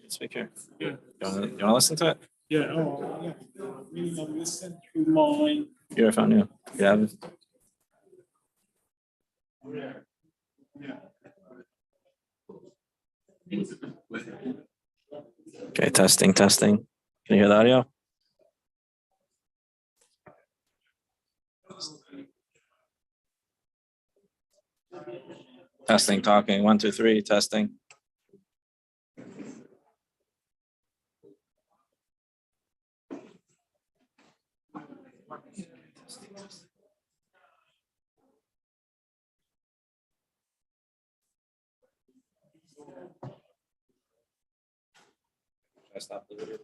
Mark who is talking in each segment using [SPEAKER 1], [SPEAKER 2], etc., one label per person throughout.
[SPEAKER 1] Speak here.
[SPEAKER 2] Yeah.
[SPEAKER 1] You want to listen to it?
[SPEAKER 2] Yeah. Oh, yeah. Listen to my.
[SPEAKER 1] Your phone, yeah. Yeah. Okay, testing. Can you hear the audio? Testing, talking. 1, 2, 3, testing. I stop the video.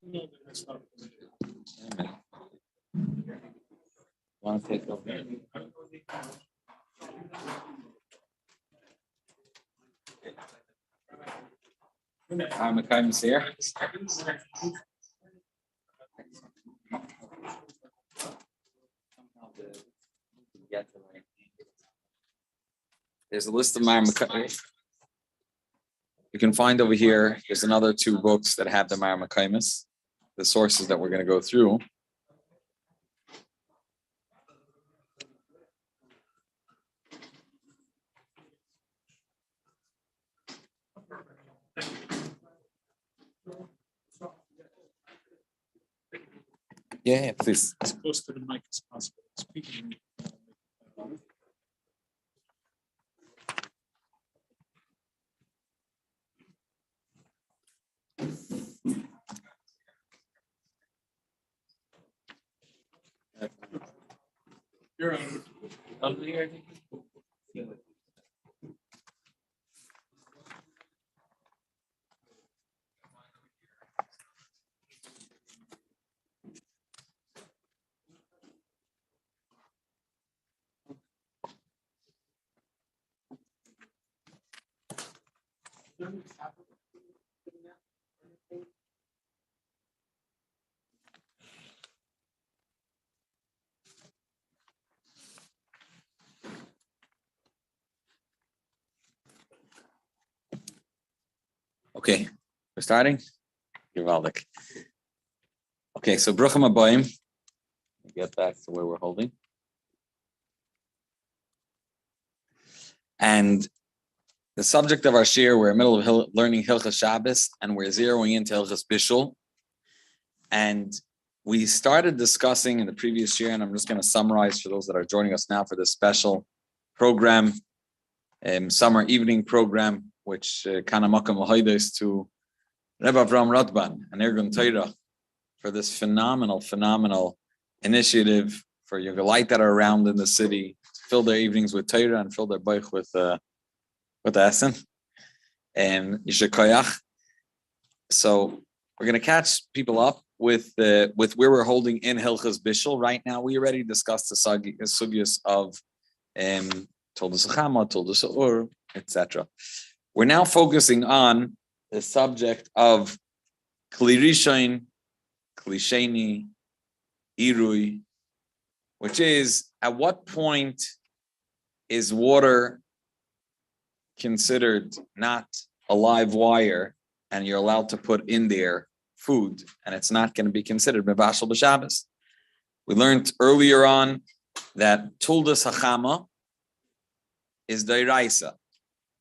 [SPEAKER 2] No, that's not.
[SPEAKER 1] Want to take over? I'm here. There's a list of Marmakaimis. You can find over here, there's another two books that have the Marmakaimis, the sources that we're going to go through. Yeah, please.
[SPEAKER 2] As close to the mic as possible. Speaking. You're on.
[SPEAKER 1] Okay, we're starting. Givaldik. Okay, so Bruchim Abayim. Get back to where we're holding. And the subject of our shir, we're in the middle of learning Hilchos Shabbos, and we're zeroing into Hilchos Bishul. And we started discussing in the previous year, and I'm just going to summarize for those that are joining us now for this special program, summer evening program, which Kanamakam Lahaides to Rebbe Avram Radban and Ergun Torah for this phenomenal initiative for young light that are around in the city, to fill their evenings with Torah and fill their bike with Essen and Yishakayach. So we're going to catch people up with where we're holding in Hilchos Bishul. Right now, we already discussed the sugyas of Toldos Chama, Toldos Ur, etc. We're now focusing on the subject of Kli Rishon, Kli Sheni, Irui, which is at what point is water considered not a live wire and you're allowed to put in there food and it's not going to be considered mevashel b'Shabbos. We learned earlier on that Toldos Hachama is Dairaisa.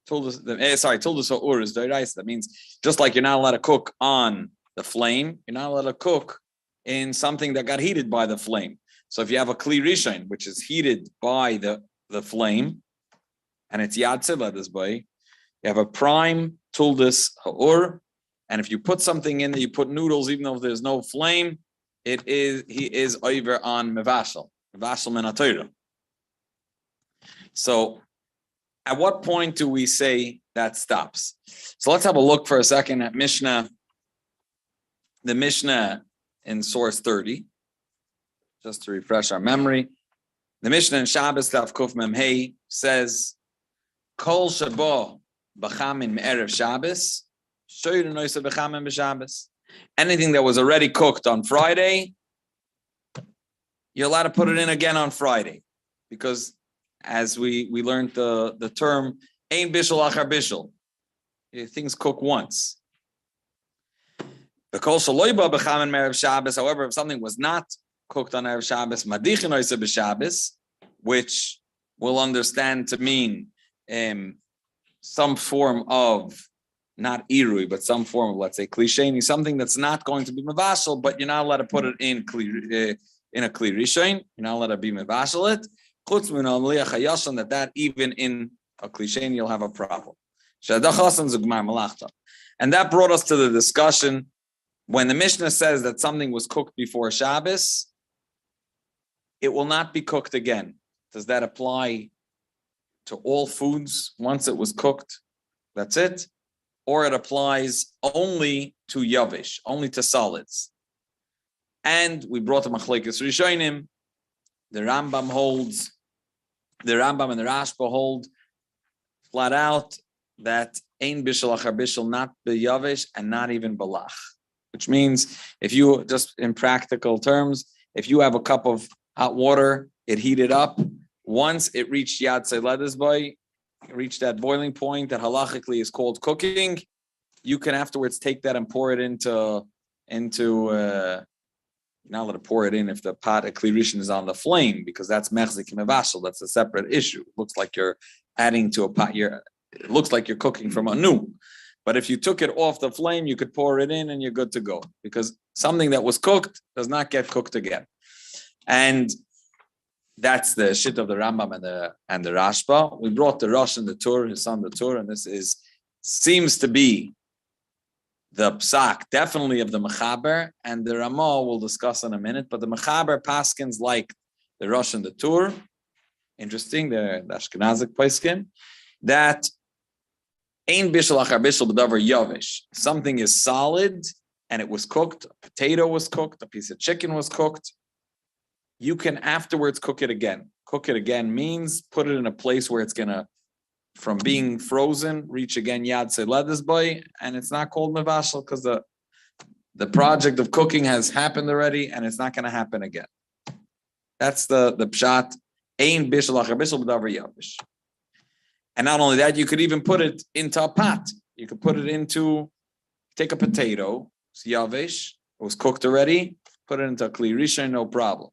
[SPEAKER 1] Toldos Ha'ur is Dairaisa. That means just like you're not allowed to cook on the flame, you're not allowed to cook in something that got heated by the flame. So if you have a Kli Rishon, which is heated by the flame, and it's Yad Tzibah this way, you have a prime Toldos Ha'ur, and if you put something in there, you put noodles, even though there's no flame, he is over on Mevashel Min HaTorah. So at what point do we say that stops? So let's have a look for a second at Mishnah, the Mishnah in source 30, just to refresh our memory. The Mishnah in Shabbos Tav Kuf Mem Hey says, Kol Shabo B'chamin Me'erev Shabbos, Shoyr Noisa B'chamin B'Shabbos. Anything that was already cooked on Friday, you're allowed to put it in again on Friday, because as we learned the term, Ein Bishul Achar Bishul. Things cook once. However, if something was not cooked on Erev Shabbos, Madichin Oisa B'Shabbos, which we'll understand to mean some form of, not irui, but some form of, let's say, klisheni, something that's not going to be mevashel, but you're not allowed to put it in a kli rishon. You're not allowed to be mevashel it. Chutz min al-meliach hayashon, that even in a klisheni you'll have a problem. And that brought us to the discussion when the Mishnah says that something was cooked before Shabbos, it will not be cooked again. Does that apply to all foods once it was cooked? That's it? or it applies only to yavish, only to solids. And we brought the machlekes rishonim. The Rambam and the Rashba hold flat out that ein bishul achar bishul, not beyavish and not even balach. Which means, if you, just in practical terms, if you have a cup of hot water, it heated up. Once it reached yad seiledes boy, reached that boiling point that halachically is called cooking, you can afterwards take that and pour it into now let it pour it in if the pot of kli rishon is on the flame, because that's mechzik mevashel. That's a separate issue. It looks like you're adding to a pot. It looks like you're cooking from a new. But if you took it off the flame, you could pour it in and you're good to go, because something that was cooked does not get cooked again. And that's the shit of the Rambam and the Rashba. We brought the Rosh and the Tur, his son the Tur, and this seems to be the psak, definitely of the Mechaber, and the Ramah we'll discuss in a minute. But the Mechaber paskins like the Rosh and the Tur. Interesting, the Ashkenazic paskin, that ein bishul achar bishul b'davar yavish. Something is solid and it was cooked. A potato was cooked. A piece of chicken was cooked. You can afterwards cook it again. Cook it again means put it in a place where it's gonna, from being frozen, reach again yad seiledes boy, and it's not called mevashel because the project of cooking has happened already, and it's not going to happen again. That's the pshat. Ein bishul achar bishul b'davar yavish. And not only that, you could even put it into a pot. You could put it into, take a potato, it's yavish, it was cooked already, put it into a kli rishon, no problem.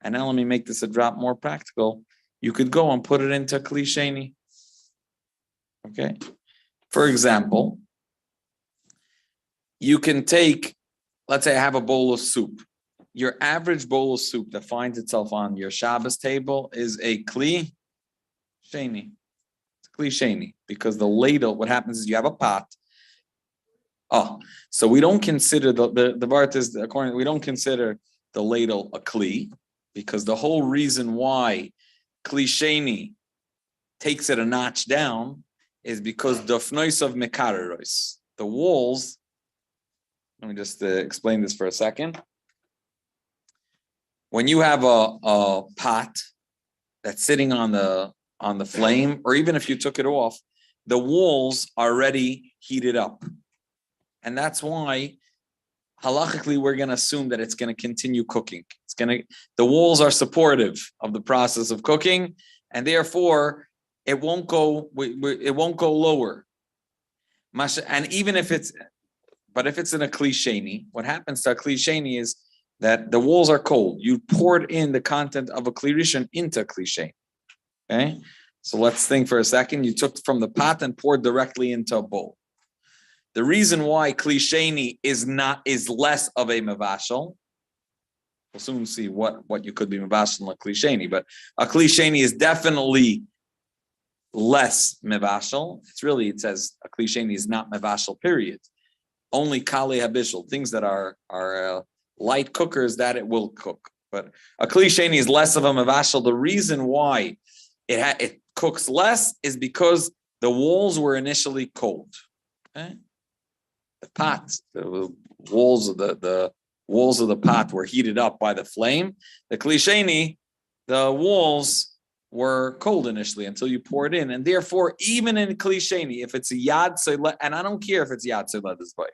[SPEAKER 1] And now let me make this a drop more practical. You could go and put it into kli sheni. Okay. For example, you can take, let's say I have a bowl of soup. Your average bowl of soup that finds itself on your Shabbos table is a kli sheni. It's a kli sheni, because the ladle, what happens is you have a pot. Oh, so we don't consider the Vart is, according, we don't consider the ladle a kli, because the whole reason why kli sheni takes it a notch down is because dofnois of mekareros, the walls. Let me just explain this for a second. When you have a pot that's sitting on the flame, or even if you took it off, the walls are already heated up, and that's why halachically we're going to assume that it's going to continue cooking. The walls are supportive of the process of cooking, and therefore it won't go lower. And even if it's in a kli sheni, what happens to a kli sheni is that the walls are cold. You poured in the content of a kli rishon into a kli sheni. Okay, so let's think for a second. You took from the pot and poured directly into a bowl. The reason why kli sheni is less of a mevashel. We'll soon see what you could be mevashel in a kli sheni, but a kli sheni is definitely less mevashel. It says a kli sheni is not mevashel, period. Only kali habishel, things that are light cookers, that it will cook. But a kli sheni is less of a mevashel. The reason why it cooks less is because the walls were initially cold. Okay? The pot, the walls of the pot were heated up by the flame. The kli sheni, the walls were cold initially until you pour it in, and therefore, even in kli sheni, if it's a yad seiledes, and I don't care if it's yad seiledes boy,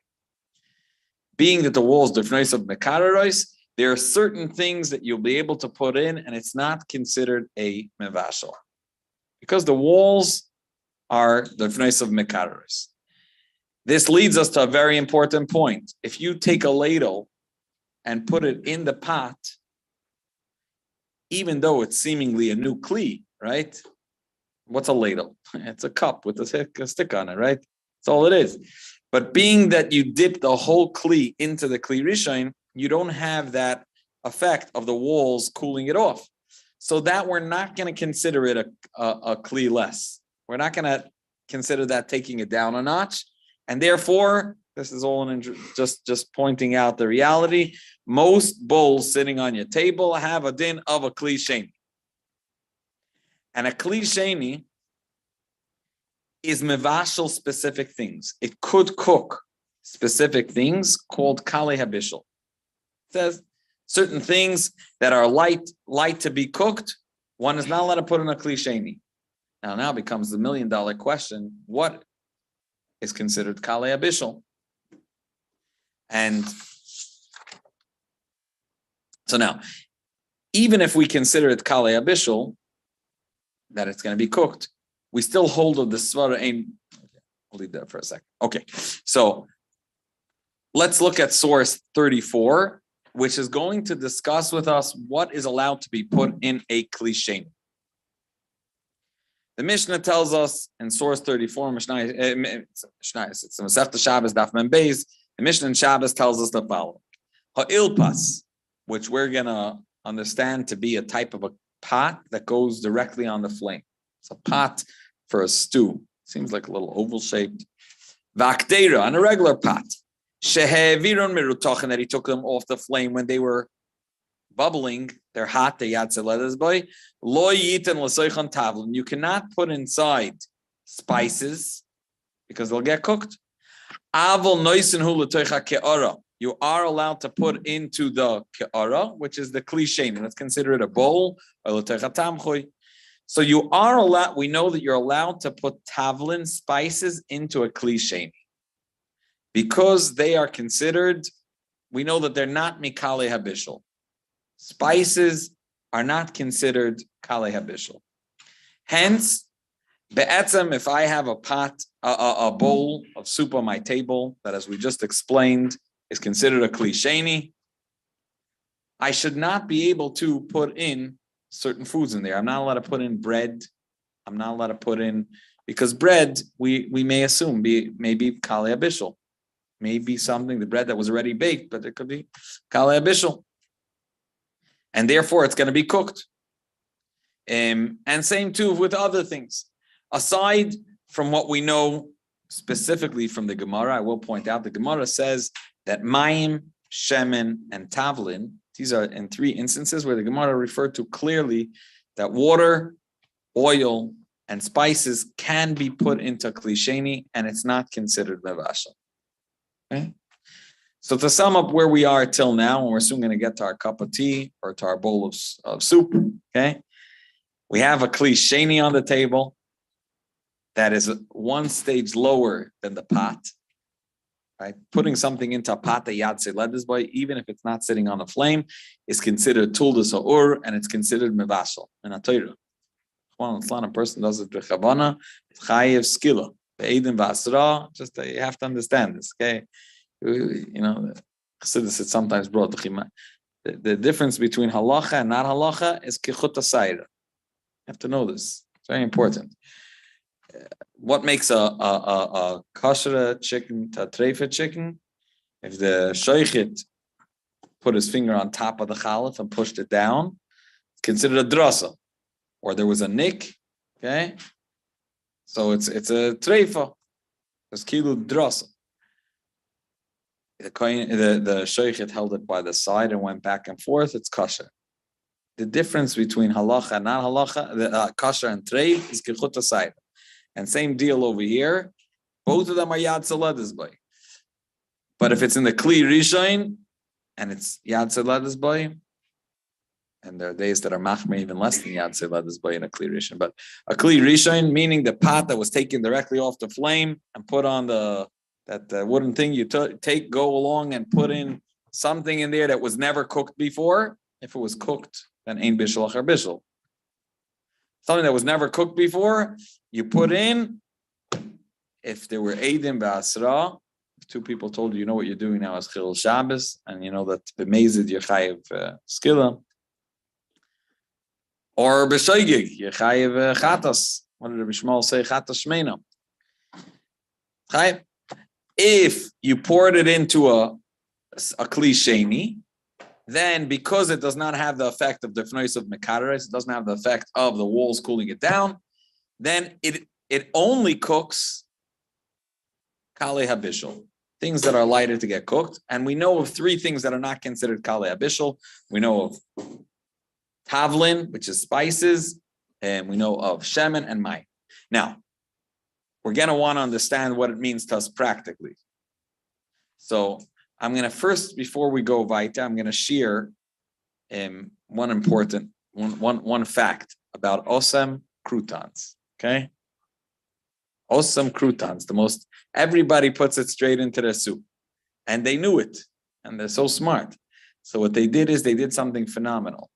[SPEAKER 1] being that the walls defnois of mekareros, there are certain things that you'll be able to put in, and it's not considered a mevashel because the walls are defnois of mekareros. This leads us to a very important point. If you take a ladle and put it in the pot, even though it's seemingly a new kli, right? What's a ladle? It's a cup with a stick on it, right? That's all it is. But being that you dip the whole kli into the kli rishon, you don't have that effect of the walls cooling it off. So that we're not going to consider it a kli less. We're not going to consider that taking it down a notch. And therefore, this is all just pointing out the reality. Most bowls sitting on your table have a din of a kli sheni. And a kli sheni is mevashel specific things. It could cook specific things called kale habishel. It says certain things that are light to be cooked, one is not allowed to put in a kli sheni. Now becomes the $1 million question: what is considered kale habishel? And so now, even if we consider it kale habishel, that it's going to be cooked, we still hold of the svara ain. I'll leave that for a second. Okay, so let's look at source 34, which is going to discuss with us what is allowed to be put in a kli sheni. The Mishnah tells us in source 34, it's the Masechta Shabbos Daf Mem Beis. The Mishnah in Shabbos tells us the following: Ha'ilpas, which we're gonna understand to be a type of a pot that goes directly on the flame. It's a pot for a stew. Seems like a little oval shaped. Vakdeira, on a regular pot. Sheheviron mirutachin, that he took them off the flame when they were bubbling. They're hot. They yatzeledes boy. Lo yitin l'soichan tavlin. You cannot put inside spices because they'll get cooked. Avol noisin hu l'toicha ke'ara. You are allowed to put into the ke'ara, which is the kli sheni. Let's consider it a bowl or l'toicha tamchui. So you are allowed. We know that you're allowed to put tavlin spices into a kli sheni because they are considered. We know that they're not mikale habishel. Spices are not considered kale habishel. Hence, be'etzem, if I have a pot, a bowl of soup on my table that, as we just explained, is considered a kli sheni, I should not be able to put in certain foods in there. I'm not allowed to put in bread. I'm not allowed to put in, because bread, we may assume may be kale habishel. Maybe something, the bread that was already baked, but it could be kale habishel. And therefore, it's going to be cooked. And same too with other things. Aside from what we know specifically from the Gemara, I will point out the Gemara says that mayim, shemen, and tavlin, these are in 3 instances where the Gemara referred to clearly that water, oil, and spices can be put into kli sheni, and it's not considered mevashel. Okay? So to sum up where we are till now, and we're soon going to get to our cup of tea or to our bowl of soup, okay? We have a kli sheni on the table that is 1 stage lower than the pot, right? Putting something into a pot that yad ledes boy, even if it's not sitting on a flame, is considered tuldas ha'ur, and it's considered mevashel in a Torah. A person does it b'chavana, chayev skila, be'edim v'asra. Just you have to understand this, okay? You know, Chassidus is sometimes brought the difference between halacha and not halacha is kichut asayra. You have to know this. It's very important. What makes a kosher chicken to a treifa chicken? If the shaychit put his finger on top of the chalif and pushed it down, it's considered a drasa. Or there was a nick, okay? So it's a treifa. It's kilu drasa. The shaychit held it by the side and went back and forth. It's kosher. The difference between halacha and not halacha, the kosher and treif, is kichut asayra. And same deal over here. Both of them are yad ledes boy. But if it's in the kli rishon and it's yad ledes boy, and there are days that are machmer even less than yad ledes boy in a kli rishon. But a kli rishon, meaning the pot that was taken directly off the flame and put on that wooden thing you go along and put in something in there that was never cooked before. If it was cooked, then ein bishul achar bishul. Something that was never cooked before, you put in. If there were eidim ba'asra, if 2 people told you know what you're doing now is chil Shabbos, and you know that b'mezid you're chayiv skila, or b'shoigig you're chayiv chatas. What did Rabbi Shmuel say? Chatas shmeina. Chayiv. If you poured it into a kli sheni, then because it does not have the effect of the fnois of mekares, it doesn't have the effect of the walls cooling it down, then it only cooks kale habishel, things that are lighter to get cooked. And we know of 3 things that are not considered kale habishel. We know of tavlin, which is spices, and we know of shemen and mayim. Now, we're going to want to understand what it means to us practically. So I'm going to first, before we go weiter, I'm going to share one important fact about osam croutons. Okay, osam croutons, everybody puts it straight into their soup, and they knew it, and they're so smart. So what they did is they did something phenomenal,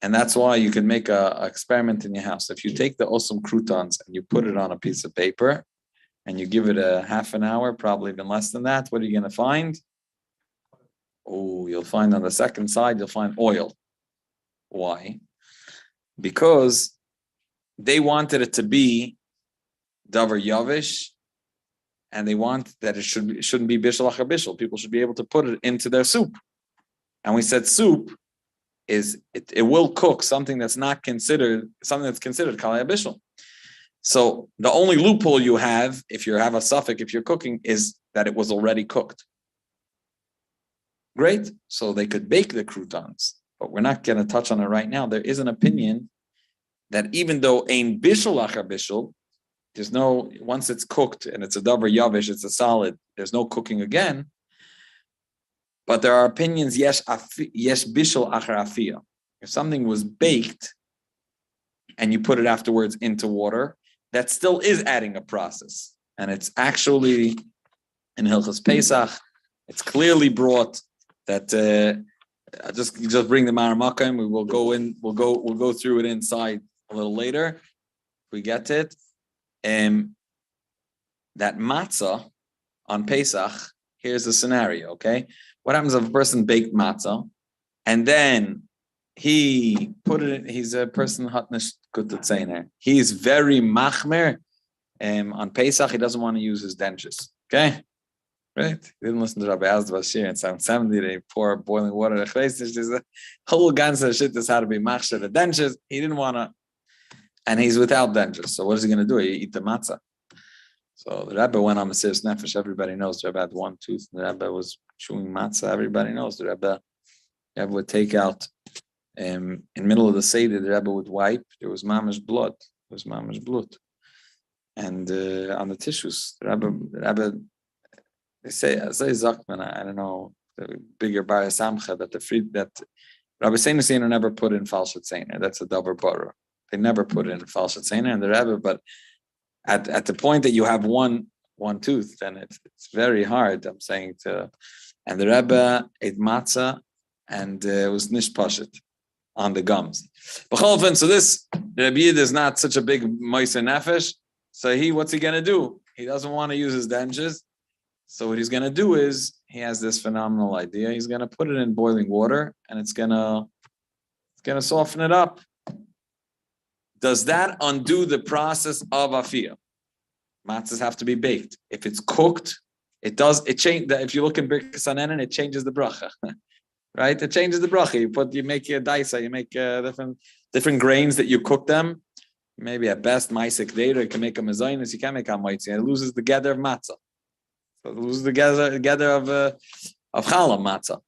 [SPEAKER 1] and that's why you can make a experiment in your house. If you take the osam croutons and you put it on a piece of paper, and you give it a half an hour, probably even less than that, what are you going to find? Oh, you'll find on the second side, you'll find oil. Why? Because they wanted it to be davar yavish, and they want that it shouldn't be bishul achar bishul. People should be able to put it into their soup. And we said soup is it will cook something that's considered kalei bishul. So the only loophole you have, if you have a suffix, if you're cooking, is that it was already cooked. Great. So they could bake the croutons, but we're not going to touch on it right now. There is an opinion that even though ein bishul achar bishul, there's no, once it's cooked and it's a davar yavish, it's a solid, there's no cooking again. But there are opinions, yesh bishul achar afiyah. If something was baked and you put it afterwards into water, that still is adding a process. And it's actually in Hilchos Pesach, it's clearly brought that just bring the Maramaka and we will go in, we'll go through it inside a little later. If we get it. That matzah on Pesach, here's the scenario, okay? What happens if a person baked matzah and then he put it in, he's a person hatnish kutatzeiner. He's very machmer on Pesach, he doesn't want to use his dentures, okay? Right? He didn't listen to Rabbi Azdva's shir in Psalm 70, they pour boiling water. There's a whole ganze of shit is how to be machsher the dentures. He didn't want to, and he's without dentures. So what is he going to do? He eat the matzah. So the Rebbe went on Mesiras Nefesh. Everybody knows the Rebbe had one tooth. The Rebbe was chewing matzah. Everybody knows the Rebbe would take out, in the middle of the Seder, the Rebbe would wipe. There was mamish blood. And on the tissues, the Rebbe, they say Zakman, I don't know, the bigger Bar Samcha, that Rabbi Seiner never put in falshet seiner. That's a davar bara. They never put in falshet seiner and the Rebbe, but at the point that you have one tooth, then it's very hard. I'm saying and the Rebbe ate matzah and it was nishpashet on the gums. So this Rebbe Yid is not such a big moiser nefesh. So what's he gonna do? He doesn't want to use his dentures. So what he's gonna do is he has this phenomenal idea. He's gonna put it in boiling water and it's gonna soften it up. Does that undo the process of afiyah? Matzahs have to be baked. If it's cooked, it change. If you look in Birkas Hanehenin, it changes the bracha, right? It changes the bracha. You make a daisa, you make different grains that you cook them. Maybe at best, ma'asek data, you can make a mezainis, you can't make a maitzi. It loses the gather of matzah. So it loses the gather of challah matzah.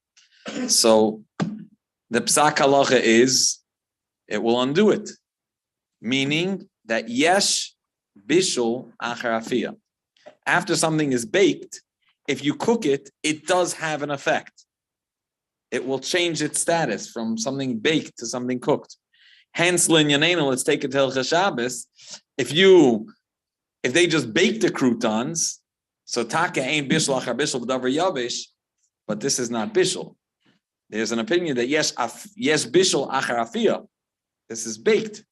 [SPEAKER 1] So the psak halacha is, it will undo it. Meaning that yesh bishul achar afiyah. After something is baked, if you cook it, it does have an effect. It will change its status from something baked to something cooked. Hence, l'inyanenu, let's take it to Hilchos Shabbos. If they just bake the croutons, so taka ain't bishul achar bishul b'davar yavish, but this is not bishul. There's an opinion that yesh bishul achar afiyah. This is baked.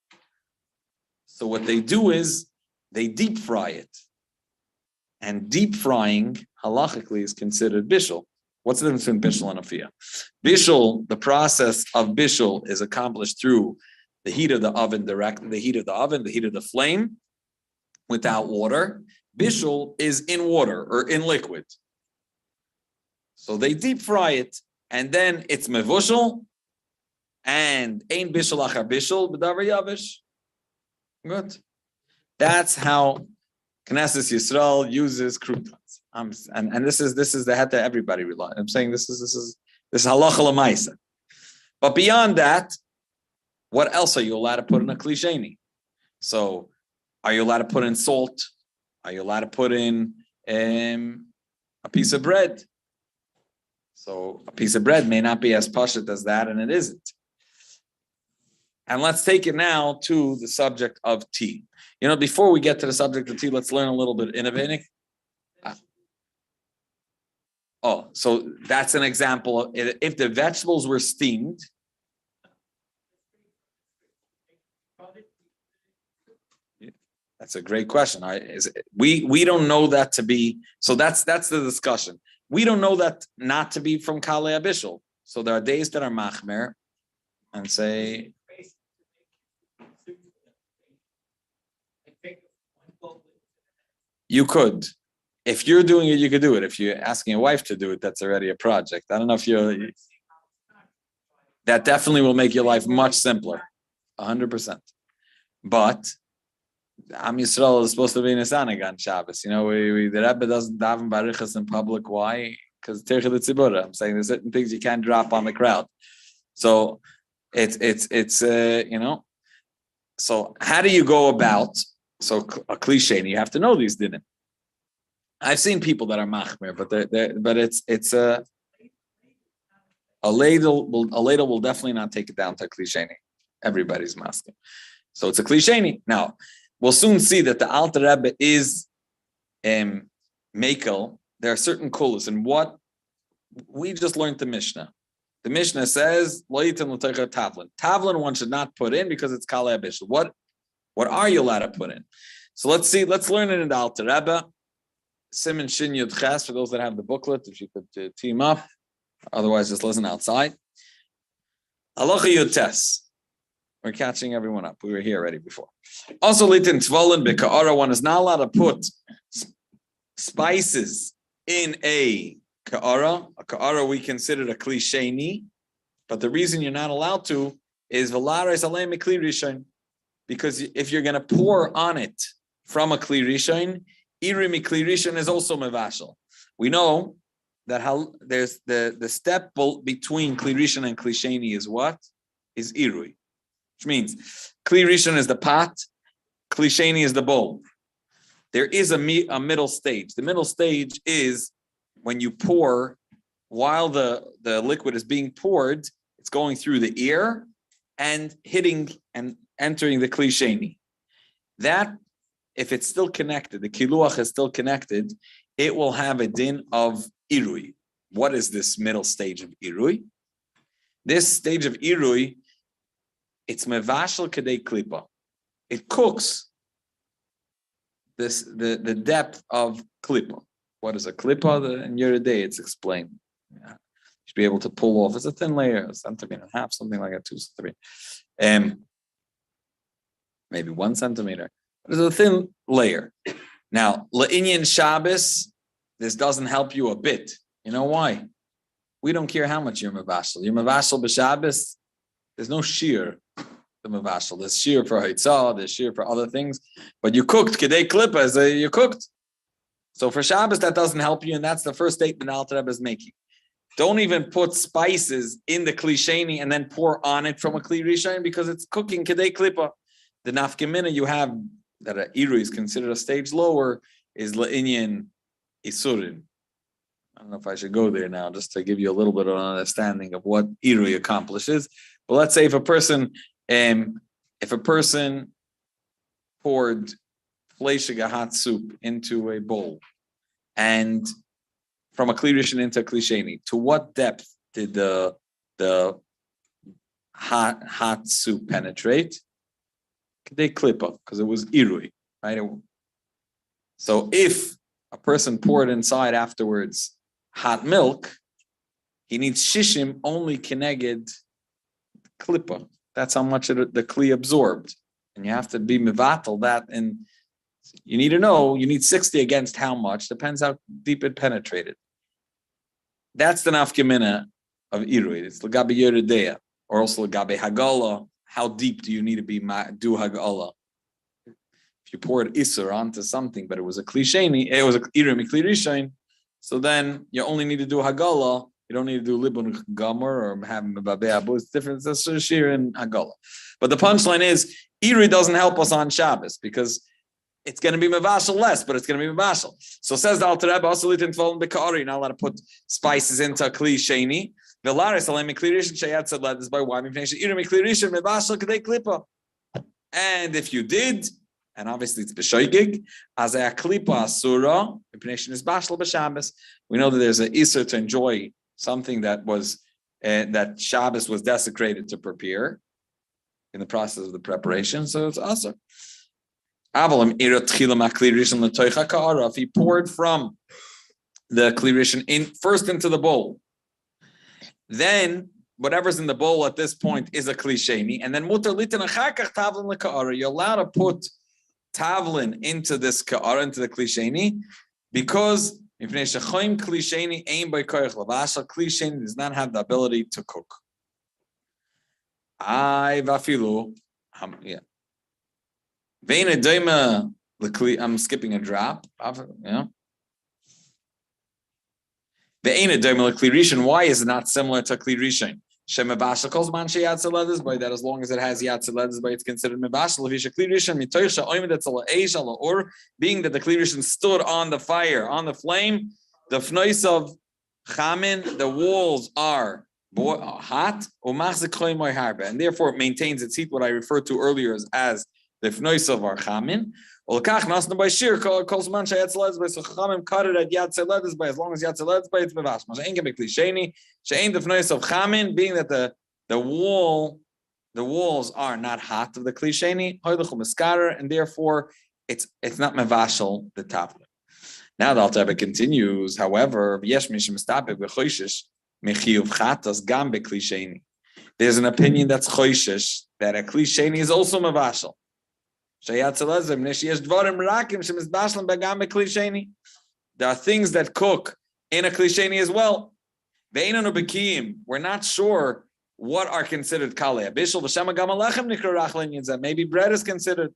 [SPEAKER 1] So what they do is they deep fry it. And deep frying, halachically, is considered bishul. What's the difference between bishul and afiyah? Bishul, the process of bishul is accomplished through the heat of the oven, the heat of the flame, without water. Bishul is in water or in liquid. So they deep fry it, and then it's mevushal, and ein bishul achar bishul b'davar yavish. Good. That's how Knesset Yisrael uses croutons. And this is the head that everybody relies. I'm saying this is halacha l'maisa. But beyond that, what else are you allowed to put in a klisheni? So, are you allowed to put in salt? Are you allowed to put in a piece of bread? So a piece of bread may not be as pashut as that, and it isn't. And let's take it now to the subject of tea. Before we get to the subject of tea, let's learn a little bit innovating. So that's an example of if the vegetables were steamed. That's a great question. We don't know that to be. So that's the discussion. We don't know that not to be from Kalei Abishul. So there are days that are machmer, and say. You could. If you're doing it, you could do it. If you're asking a wife to do it, that's already a project. I don't know if you're. That definitely will make your life much simpler, 100%. But Am Yisrael is supposed to be in a synagogue on Shabbos. The Rebbe doesn't daven barichas in public. Why? Because Tircha the Tzibura. I'm saying there's certain things you can't drop on the crowd. So it's So how do you go about? So a cliche, and you have to know these didn't. I've seen people that are machmer, but it's a ladle will definitely not take it down to a cliche. Everybody's masking. So it's a cliche. Now, we'll soon see that the Alter Rebbe is Mekel. There are certain kulas, and what we just learned the Mishnah. The Mishnah says, Tavlin. Tavlin one should not put in because it's Kalei Abishul. What are you allowed to put in? So let's learn it in the Alter Rebbe. Siman Shin Yud Ches, for those that have the booklet, if you could team up. Otherwise, just listen outside. Halacha Yud Tes. We're catching everyone up. We were here already before. Also, Litin Tvolin B'Ka'ara, one is not allowed to put spices in a Ka'ara. A Ka'ara we consider a Klisheni, but the reason you're not allowed to is V'lares Alei Mikli Rishon, because if you're going to pour on it from a Kli Rishon, Iri Mikli Rishon is also Mevashal. We know that there's the step between Kli Rishon and Klisheni is what? Is Irui. Which means Kli Rishon is the pot, Klisheni is the bowl. There is a middle stage. The middle stage is when you pour, while the liquid is being poured, it's going through the ear and hitting and entering the Klisheni. That, if it's still connected, the kiluach is still connected, it will have a din of Irui. What is this middle stage of Irui? This stage of Irui, it's mevashel kedei klipa. It cooks the depth of klipa. What is a klipa? In your day, it's explained. You should be able to pull off. It's a thin layer, a centimeter and a half, something like a 2 to 3, maybe 1 centimeter. It's a thin layer. Now, la'inyan Shabbos, this doesn't help you a bit. You know why? We don't care how much you're mevashel. You're mevashel b'Shabbos. There's no shear. Mavashal. There's shear for haitzah, there's shear for other things, but you cooked kedei klipa, you cooked. So for Shabbos, that doesn't help you, and that's the first statement Alter Rebbe is making. Don't even put spices in the klisheni and then pour on it from a kli rishon because it's cooking kedei klipa. The nafkemina you have that a iru is considered a stage lower is la'inyan isurin. I don't know if I should go there now, just to give you a little bit of an understanding of what iru accomplishes. But let's say if a person poured fleishiga hot soup into a bowl and from a kli rishon into a klisheni, to what depth did the hot soup penetrate? They clip up because it was irui, right? So if a person poured inside afterwards hot milk, he needs shishim only keneged klippa. That's how much the kli absorbed. And you have to be mevatel that, and you need to know, you need 60 against how much, depends how deep it penetrated. That's the nafkemina of irui. It's l'gabe yeridea, or also l'gabe hagala. How deep do you need to be do hagala? If you poured isur onto something, but it was a klisheni, it was a irui mikli rishon, so then you only need to do hagala. You don't need to do libun gomer or have mebabe abu. It's different. That's shir and hagala. But the punchline is, Iri doesn't help us on Shabbos because it's going to be mevashel less, but it's going to be mevashel. So says the Alter Rebbe, also litin tefillin b'ka'ara, you're not allowed to put spices into a kli sheni. V'laris alem kli rishon sheyat tzad is by why mipnei she'iru mikli rishon mevashel kadei klipa. And if you did, and obviously it's b'shoigig, as a klipa asura, mipnei she'nis bashel b'Shabbos. We know that there's an isur to enjoy something that was that Shabbos was desecrated to prepare in the process of the preparation, so it's asur. If he poured from the kli rishon in first into the bowl, then whatever's in the bowl at this point is a kli sheni, and then mutar litin achar kach tavlin leka'ara. You're allowed to put tavlin into this ka'ara, into the kli sheni, because mipnei shechoim kli sheni ein by koyach lavasha. Kli sheni does not have the ability to cook. I'm skipping a drop. Why is it not similar to kli rishon? By that, as long as it has yatzeledus, by it's considered mebashel. Being that the kli rishon stood on the fire, on the flame, the fnois of chamin, the walls are hot, and therefore it maintains its heat. What I referred to earlier as the fnois of our chamin. So Chachamim cut it at yatzeledus by, as long as yatzeledus by, it's mevash. She'ain the fnois of chamin, being that the walls are not hot of the kli sheni, and therefore it's not mevashel the tavla. Now the Alter Rebbe continues. However, there's an opinion that's choishish that a kli sheni is also mevashel. There are things that cook in a kli sheni as well. We're not sure what are considered kalei abishul. Maybe bread is considered.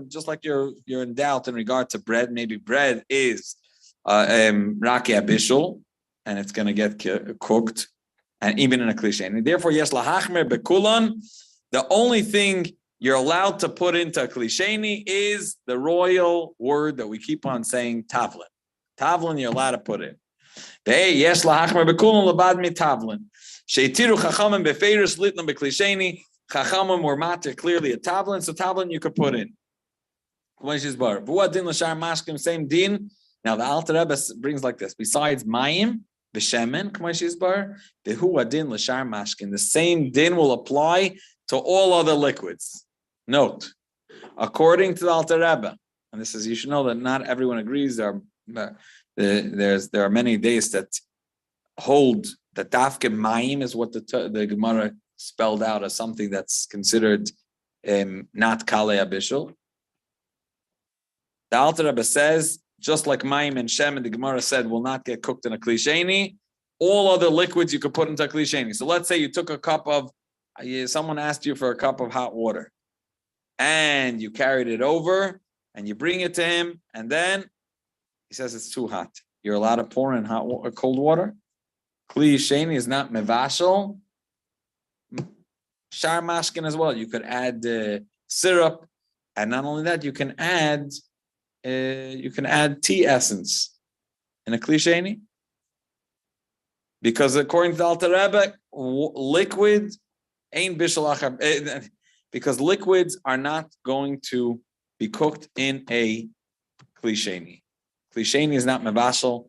[SPEAKER 1] Just like you're in doubt in regard to bread, maybe bread is raki abishul, and it's going to get cooked. And even in a kli sheni. And therefore, yes, lahachmer bekulan, the only thing you're allowed to put into a kli sheni is the royal word that we keep on saying, tavlin. Tavlin, you're allowed to put in. Yes, lahachmer bekulan labad mi tavlin. Sheitiru chachamim befeiris litnam bekli sheni. Chachamim were matter clearly a tavlin, so tavlin you could put in. Same din. Now the Alter Rebbe brings like this. Besides mayim, B'shemen, behu adin l'shar mashkin. The same din will apply to all other liquids. Note, according to the Alter Rebbe, and this is, you should know that not everyone agrees. There are many days that hold that dafke mayim is what the Gemara spelled out as something that's considered not kalei abishul. The Alter Rebbe says, just like mayim and shem, and the Gemara said will not get cooked in a kli sheni, all other liquids you could put into a kli sheni. So let's say you took a cup of, someone asked you for a cup of hot water, and you carried it over, and you bring it to him, and then he says it's too hot. You're allowed to pour in cold water. Kli sheni is not mevashel. Shar mashkin as well. You could add syrup, and not only that, you can add tea essence in a kli sheni, because according to the Alter Rebbe, liquid ain't bishul achar, because liquids are not going to be cooked in a kli sheni. Kli sheni is not mevashel,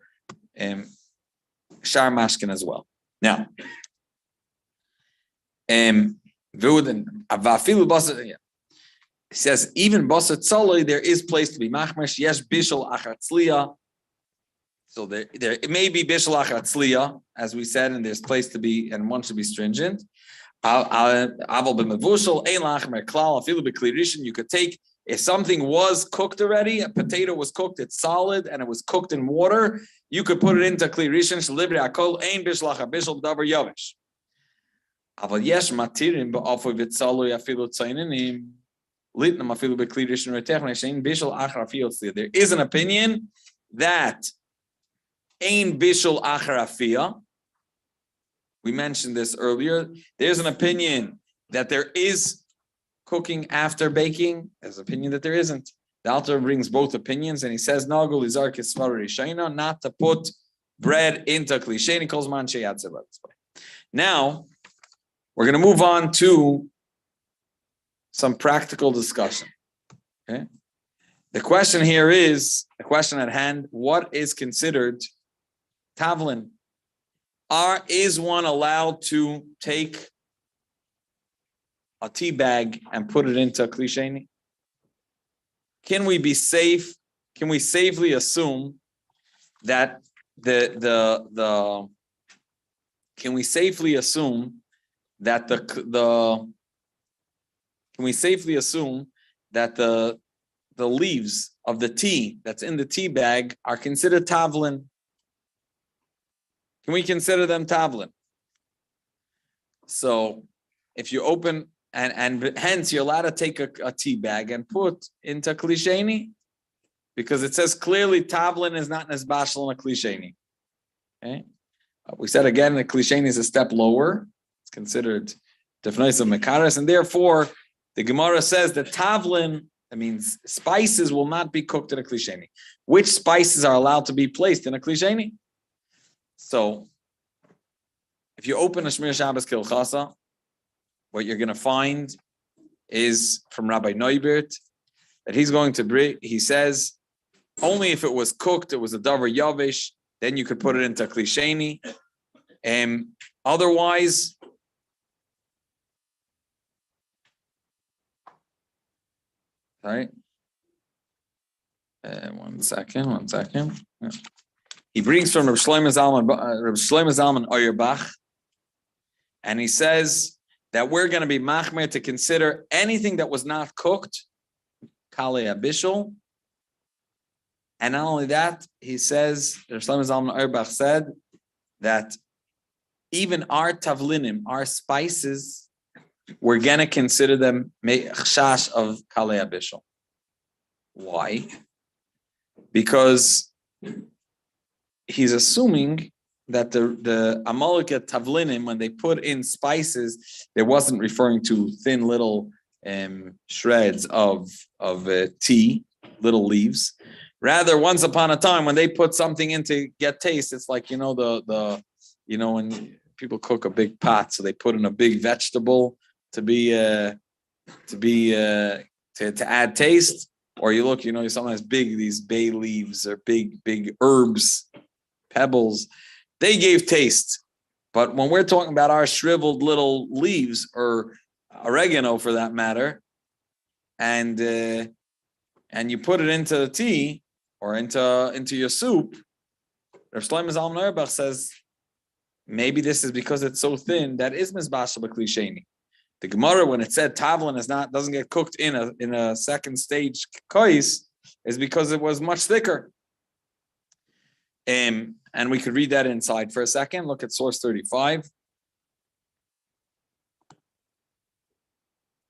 [SPEAKER 1] shar mashkin as well. Now, it says even basar tzoloi there is place to be machmer. Yes, bishul achar tzliya. So there it may be bishul achar tzliya, as we said, and there's place to be, and one should be stringent. Aval b'mevushal ein lachmer klal afilu b'kli rishon. You could take, if something was cooked already, a potato was cooked, it's solid, and it was cooked in water, you could put it into kli rishon. Shalibri akol ein bishul achar bishul b'davar yovish. Aval yes matirim ba'afoy v'tzoloi afilu tzayninim. There is an opinion that ein bishul achar afiyah. We mentioned this earlier. There's an opinion that there is cooking after baking. There's an opinion that there isn't. The Alter brings both opinions, and he says, "Nagul izar kisvar rishayna," not to put bread into klisheni calls man sheyatze. Now, we're going to move on to some practical discussion. Okay, the question here is the question at hand: what is considered tavlin? Is one allowed to take a tea bag and put it into a klisheni? Can we be safe? Can we safely assume that the can we safely assume that the leaves of the tea that's in the tea bag are considered tavlin? Can we consider them tavlin? So if you open and hence you're allowed to take a tea bag and put into klisheni, because it says clearly tavlin is not nesbashal in a klisheni. Okay, we said again the klisheni is a step lower. It's considered defnois of mekaris, and therefore the Gemara says that tavlin, that means spices, will not be cooked in a klisheni. Which spices are allowed to be placed in a klisheni? So if you open a Shmir Shabbos Hilchos, what you're going to find is from Rabbi Neubert that he's going to bring, he says, only if it was cooked, it was a davar yavish, then you could put it into klisheni. Otherwise, right? One second. Yeah. He brings from Rabbi Shlomo Zalman Auerbach, and he says that we're going to be machmer to consider anything that was not cooked, kalei abishul. And not only that, he says, Rabbi Shlomo Zalman Auerbach said that even our tavlinim, our spices, we're going to consider them chash of kalei abishul. Why? Because he's assuming that the Amalika Tavlinim, when they put in spices, they wasn't referring to thin little shreds of tea, little leaves. Rather, once upon a time, when they put something in to get taste, it's like, when people cook a big pot, so they put in a big vegetable to add taste. Or you look, you sometimes these bay leaves or big herbs, pebbles, they gave taste. But when we're talking about our shriveled little leaves or oregano for that matter, and you put it into the tea or into your soup, Rav Shlomo Zalman Auerbach says maybe this is because it's so thin that is mizbashal b'klisheni. The Gemara, when it said tavlin doesn't get cooked in a second stage kais, is because it was much thicker. And we could read that inside for a second. Look at source 35.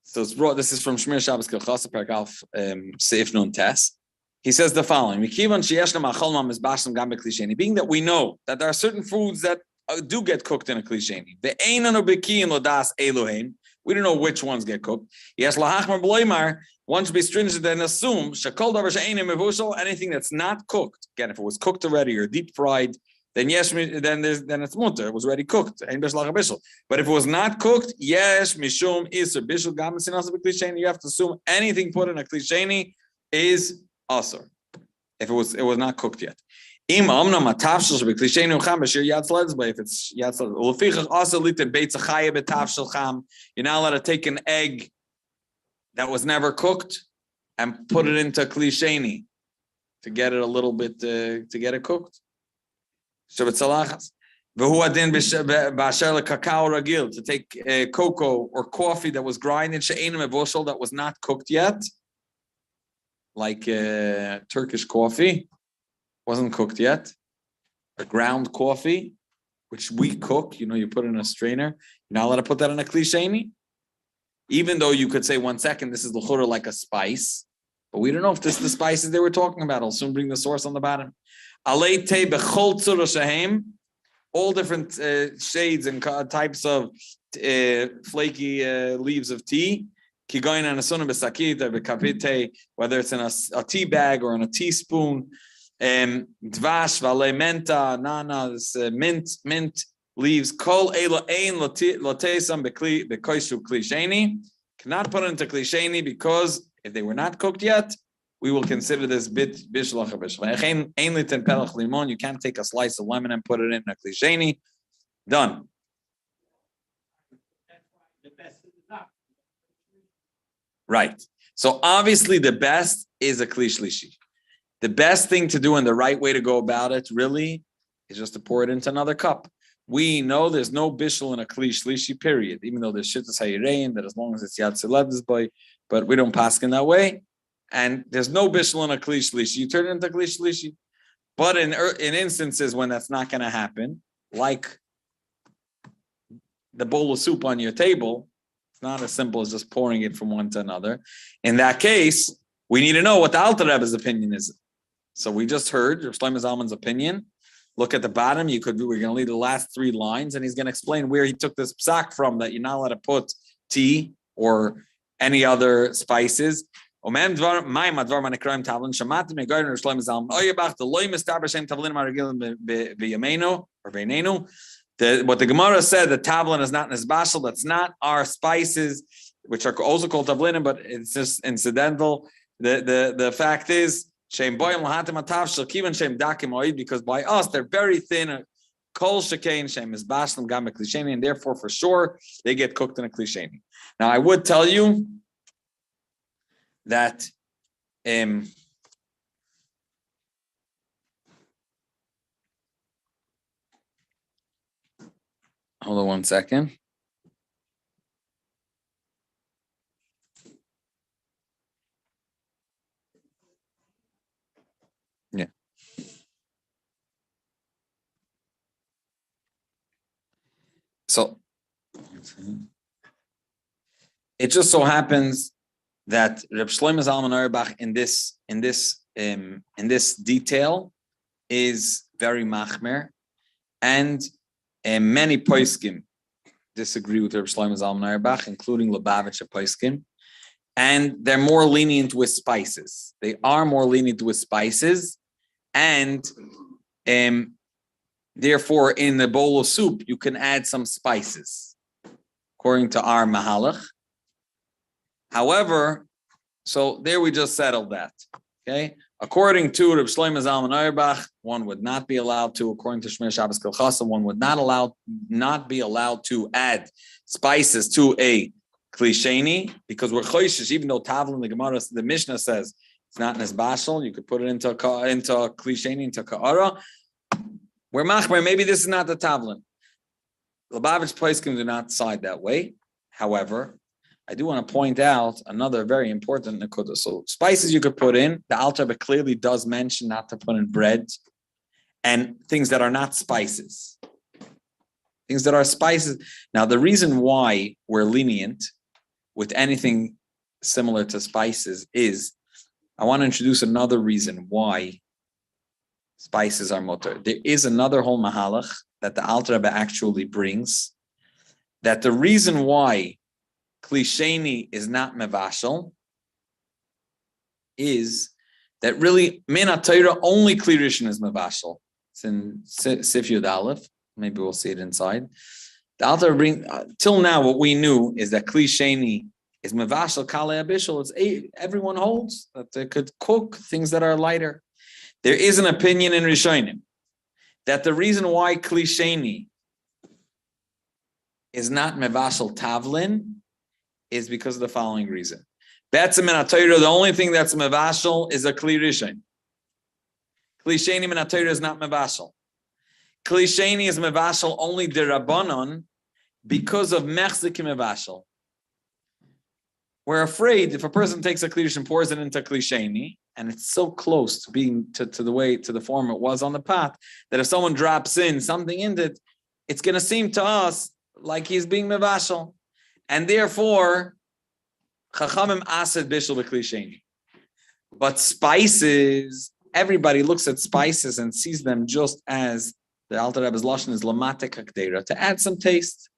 [SPEAKER 1] So it's brought. This is from Shmir Shabbos Hilchos Perek Seif Nun Tes. He says the following: being that we know that there are certain foods that do get cooked in a klisheni. We don't know which ones get cooked. One should be stringent and assume anything that's not cooked. Again, if it was cooked already or deep fried, then yes, then it's mutter. It was already cooked. But if it was not cooked, yes, mishum is bishul gam klisheni. You have to assume anything put in a klisheni is asur. If it was not cooked yet. If it's you're not allowed to take an egg that was never cooked and put it into klisheni to get it a little bit to get it cooked. To take cocoa or coffee that was grinded that was not cooked yet, like Turkish coffee. Wasn't cooked yet, or ground coffee, which we cook, you put in a strainer. You're not allowed to put that in a klisheni, even though you could say 1 second, this is l'chura like a spice, but we don't know if this is the spices they were talking about. I'll soon bring the source on the bottom. all different shades and types of flaky leaves of tea. Whether it's in a tea bag or in a teaspoon. Dvash, vale menta, nanas, mint leaves. Kol ela ein lotesam bekoishu klisheni. Cannot put into klisheni because if they were not cooked yet, we will consider this bishlach limon. You can't take a slice of lemon and put it in a klisheni. Done. Right. So obviously the best is a kli shlishi. The best thing to do and the right way to go about it really is just to pour it into another cup. We know there's no bishul in a kli shlishi, period. Even though there's shittas hayirein that as long as it's yad seledis boy, but we don't pass in that way. And there's no bishul in a kli shlishi. You turn it into kli shlishi. But in instances when that's not going to happen, like the bowl of soup on your table, it's not as simple as just pouring it from one to another. In that case, we need to know what the Alter Rebbe's opinion is. So we just heard Rav Shlomo Zalman's opinion. Look at the bottom. We're going to leave the last 3 lines, and he's going to explain where he took this psak from, that you're not allowed to put tea or any other spices. What the Gemara said, the tavlin is not nisbashal. That's not our spices, which are also called tavlinim, but it's just incidental. The fact is, because by us they're very thin. Kol shekain shem is bashlim gam klisheni, and therefore for sure they get cooked in a klisheni. Now I would tell you that hold on one second. Yeah. So it just so happens that Reb Shlomo Zalman Auerbach in this detail is very machmer, and many poskim disagree with Reb Shlomo Zalman Auerbach, including Lubavitch poskim, and they're more lenient with spices. They are more lenient with spices, and therefore in the bowl of soup you can add some spices, according to our mahalach. However, so there we just settled that. Okay, according to Reb Shlomo Zalman Auerbach, one would not be allowed to. According to Shmir Shabbos Kilchasa, one would not be allowed to add spices to a klisheni, because we're choishish. Even though tavlin, the Gemara, the Mishnah says it's not nisbashal, you could put it into klisheni, into ka'ara. We're machmer. Maybe this is not the tavlin. Lubavitch poskim do not side that way. However, I do want to point out another very important nekuda. So spices you could put in. The Alter Rebbe clearly does mention not to put in bread and things that are not spices. Things that are spices. Now, the reason why we're lenient with anything similar to spices is, I want to introduce another reason why spices are mutter. There is another whole mahalach that the Alter Rebbe actually brings, that the reason why klisheni is not mevashal is that really min HaTorah only kli rishon is mevashal. It's in Sif Yud Aleph. Maybe we'll see it inside. The Alter bring till now what we knew is that klisheni is mevashal kalei abishal. It's everyone holds that they could cook things that are lighter. There is an opinion in Rishonim that the reason why klisheni is not mevashal tavlin is because of the following reason. Be'etzem min HaTorah, the only thing that's mevashal is a kli rishon. Kli sheni min HaTorah is not mevashal. Kli sheni is mevashal only derabanan because of mechzik mevashal. We're afraid if a person takes a kli rishon and pours it into kli sheni, and it's so close to being to the form it was on the pot, that if someone drops in something in it, it's going to seem to us like he's being mevashal. And therefore, Chachamim asad bishul b'klisheni. But spices, everybody looks at spices and sees them just as The Alter Rebbe's lashon is lamatik hakdera, to add some taste.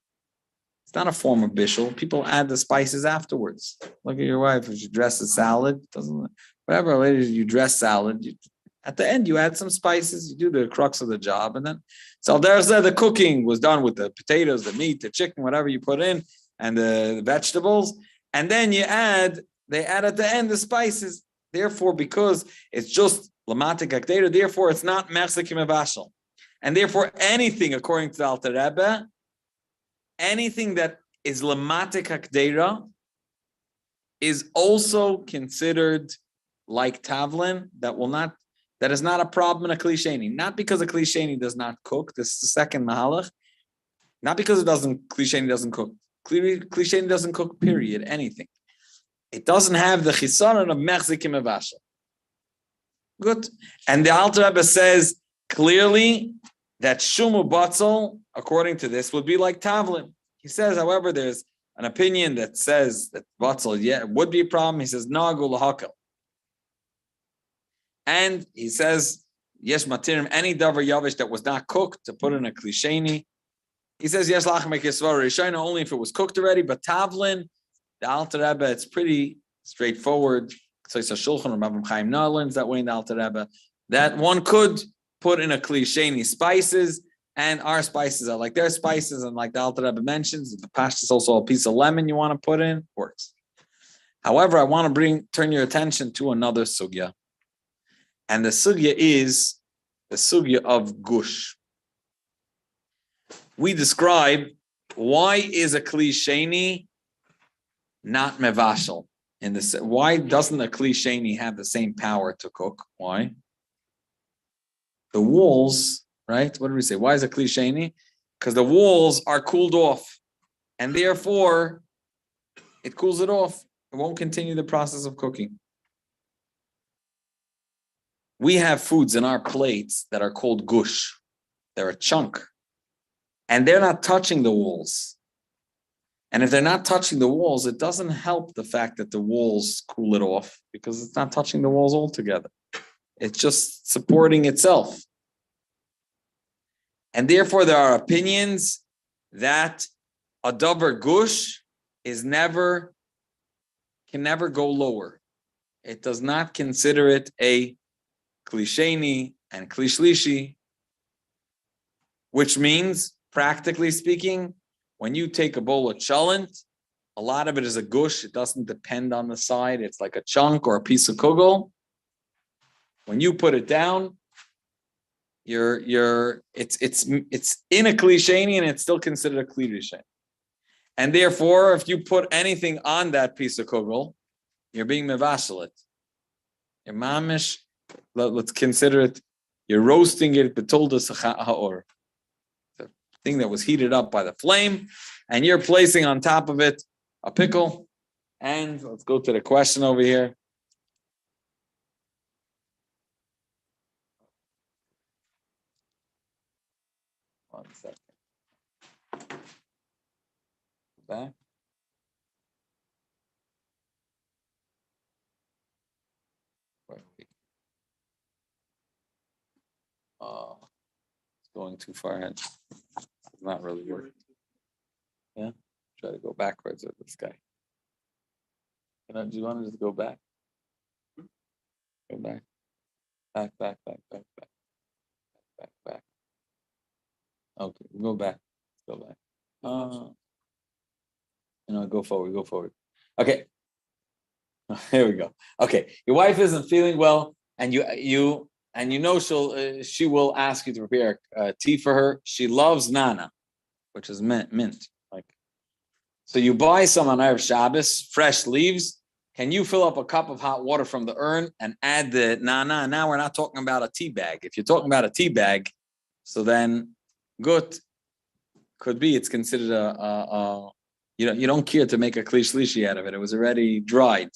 [SPEAKER 1] It's not a form of bishul. People add the spices afterwards. Look at your wife. If she dresses salad, doesn't whatever later you dress salad. At the end, you add some spices. You do the crux of the job, and then so there's the cooking was done with the potatoes, the meat, the chicken, whatever you put in, and the vegetables, and then they add at the end the spices. Therefore, because it's just lamatik hakdera, therefore it's not mechzik mevashel, and therefore anything according to the Alter Rebbe, anything that is lamatik hakdera is also considered like tavlin that is not a problem in a klisheni. Not because a klisheni does not cook. This is the second mahalach. Not because klisheni doesn't cook. Klisheni doesn't cook. Period. Anything. It doesn't have the chisaron of mechzikim evashel. Good. And the Alter Rebbe says clearly that shumu batzel, according to this, would be like tavlin. He says, however, there's an opinion that says that batzel, would be a problem. He says nagu lahakel. And he says, yes, matirim, any davar yavish that was not cooked to put in a klisheni. He says, yes, lachem ekesvar rishayna, only if it was cooked already. But tavlin, the Alter Rebbe, it's pretty straightforward. So it's a shulchan Rabbi Chaim Narlin's that way in the Alter Rebbe, that one could put in a klisheni spices, and our spices are like their spices, and like the Alter Rebbe mentions, if the pashtus is also a piece of lemon you want to put in, works. However, I want to turn your attention to another sugya. And the sugya is the sugya of gush. We describe why is a klisheni not mevashel in this. Why doesn't a klisheni have the same power to cook? Why? The walls, right? What did we say? Why is a klisheni? Because the walls are cooled off, and therefore it cools it off. It won't continue the process of cooking. We have foods in our plates that are called gush. They're a chunk. And they're not touching the walls. And if they're not touching the walls, it doesn't help the fact that the walls cool it off, because it's not touching the walls altogether. It's just supporting itself. And therefore, there are opinions that a davar gush can never go lower. It does not consider it a klisheni and klishlishi, which means, practically speaking, when you take a bowl of cholent, a lot of it is a gush. It doesn't depend on the side. It's like a chunk or a piece of kugel. When you put it down, it's in a klisheni and it's still considered a klisheni. And therefore, if you put anything on that piece of kugel, you're being mevashelit. Your mamish. Let's consider it. You're roasting it, betuldas ha'or, the thing that was heated up by the flame, and you're placing on top of it a pickle. And let's go to the question over here. One second. Back. It's going too far ahead. It's not really working. Yeah, try to go backwards with this guy. Do you want to just go back? Go back. Back. Okay, go back. Let's go back. Go forward. Okay. Here we go. Okay, your wife isn't feeling well, and she will ask you to prepare tea for her. She loves nana, which is mint. So you buy some on Erev Shabbos, fresh leaves. Can you fill up a cup of hot water from the urn and add the nana? And now we're not talking about a tea bag. If you're talking about a tea bag, so then good could be it's considered you don't care to make a klishlishi out of it. It was already dried.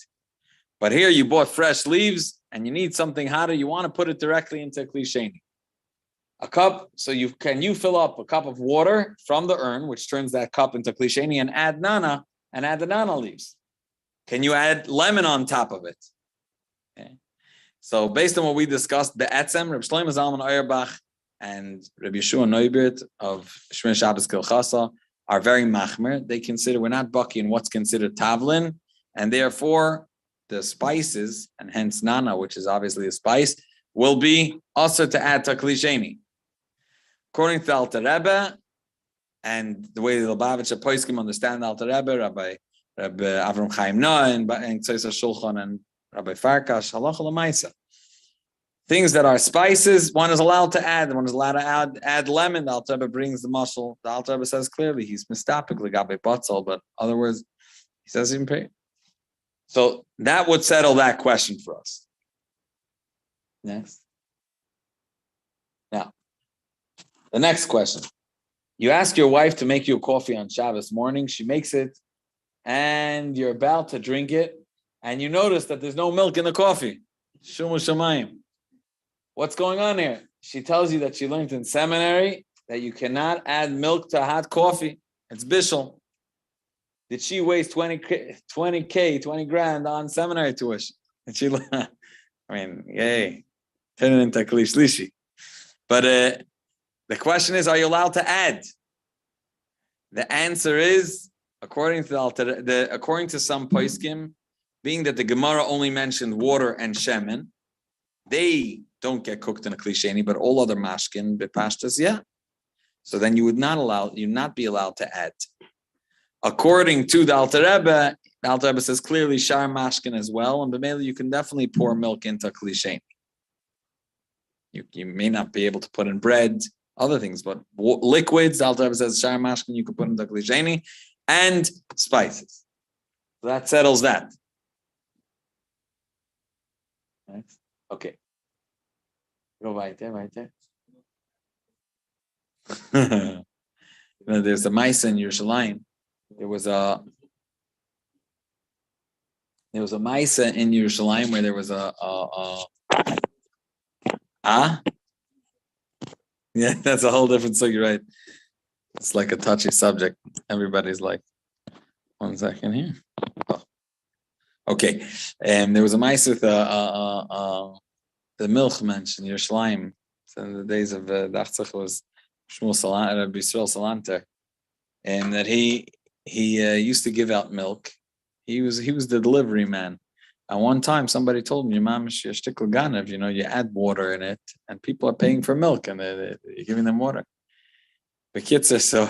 [SPEAKER 1] But here you bought fresh leaves and you need something hotter. You want to put it directly into a klisheni. A cup, so you fill up a cup of water from the urn, which turns that cup into klisheni, and add the nana leaves. Can you add lemon on top of it? Okay. So based on what we discussed, the etzem, Reb Shlomo Zalman Auerbach and Rabbi Yeshua Neubert of Shmir Shabbos Hilchos are very machmer. They consider we're not bucky in what's considered tavlin, and therefore the spices, and hence nana, which is obviously a spice, will be also to add to kli sheni. According to the Alter Rebbe, and the way the Lubavitcher Poskim understand the Alter Rebbe, Rabbi Avram Chaim Noah, and Tzeiser Shulchan, and Rabbi Farkash, halacha l'maisa. Things that are spices, one is allowed to add. One is allowed to add lemon. The Alter Rebbe brings the mushal. The Alter Rebbe says clearly he's mistapik legabe batzal, but in other words, he says he can pay. So that would settle that question for us. Next. Now, the next question. You ask your wife to make you a coffee on Shabbos morning. She makes it, and you're about to drink it, and you notice that there's no milk in the coffee. Shumu shamayim. What's going on here? She tells you that she learned in seminary that you cannot add milk to hot coffee. It's bishul. Did she waste 20 grand on seminary tuition? And she, I mean, yay, turn it into kli shlishi. But the question is, are you allowed to add? The answer is, according to some poskim, being that the Gemara only mentioned water and shemen, they don't get cooked in a kli sheni, but all other mashkin bepashtas, yeah. So then you would not be allowed to add. According to the Alter Rebbe says clearly shar mashkin as well, and b'meila you can definitely pour milk into kli sheni. You may not be able to put in bread, other things, but liquids, the Alter Rebbe says shar mashkin you can put into kli sheni, and spices. So that settles that. Next. Okay. Go weiter. There's a Maisa in Yerushalayim. There was a Maisa in Yerushalayim where there was yeah, that's a whole different thing, you're right. It's like a touchy subject. Everybody's like, 1 second here. Oh. Okay. There was a Maisa with the milchmensch in Yerushalayim. So in the days of Dachzach was Shmuel Salanter, Rabbi Yisrael Salanter, and that he used to give out milk. He was the delivery man. And one time somebody told me, you add water in it, and people are paying for milk, and you're giving them water. But Kitzer, so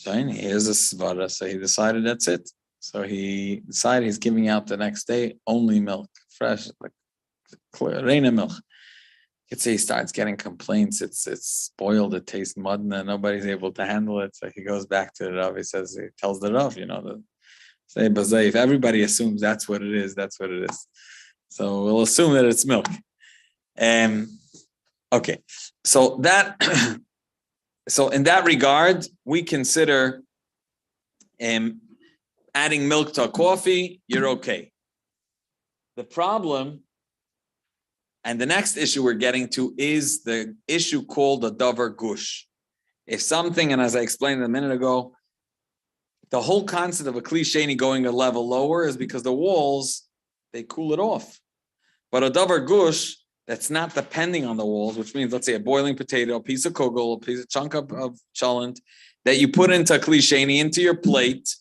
[SPEAKER 1] here's a svara. So he decided that's it. So he decided he's giving out the next day only milk, fresh, like Reina milk. He starts getting complaints. It's spoiled. It tastes mud, and nobody's able to handle it. So he goes back to the Rav. He tells the Rav, if everybody assumes that's what it is, that's what it is. So we'll assume that it's milk. Okay. So in that regard, we consider adding milk to a coffee. You're okay. The problem. And the next issue we're getting to is the issue called the davar gush. If something, and as I explained a minute ago, the whole concept of a kli sheni going a level lower is because the walls, they cool it off. But a davar gush that's not depending on the walls, which means, let's say, a boiling potato, a piece of kugel, a piece of chunk of cholent that you put into a kli sheni, into your plate,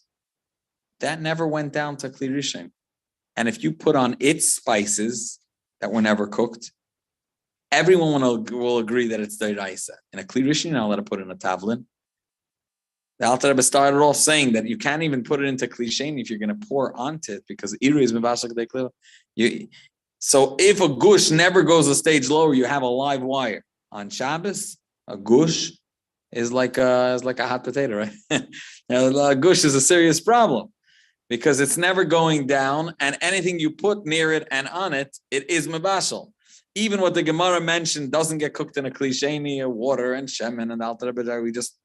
[SPEAKER 1] that never went down to kli rishon. And if you put on its spices that were never cooked, everyone will agree that it's d'oraisa. In a kli rishon, you're not allowed to put in a tavlin. The Alter Rebbe started off saying that you can't even put it into kli sheni if you're going to pour onto it, because iri is mevashak dekliva. So if a gush never goes a stage lower, you have a live wire. On Shabbos, a gush is like a hot potato, right? A gush is a serious problem, because it's never going down, and anything you put near it and on it, it is mebashal. Even what the Gemara mentioned doesn't get cooked in a kli sheni, water and shemen, and Alter Rebbe, we just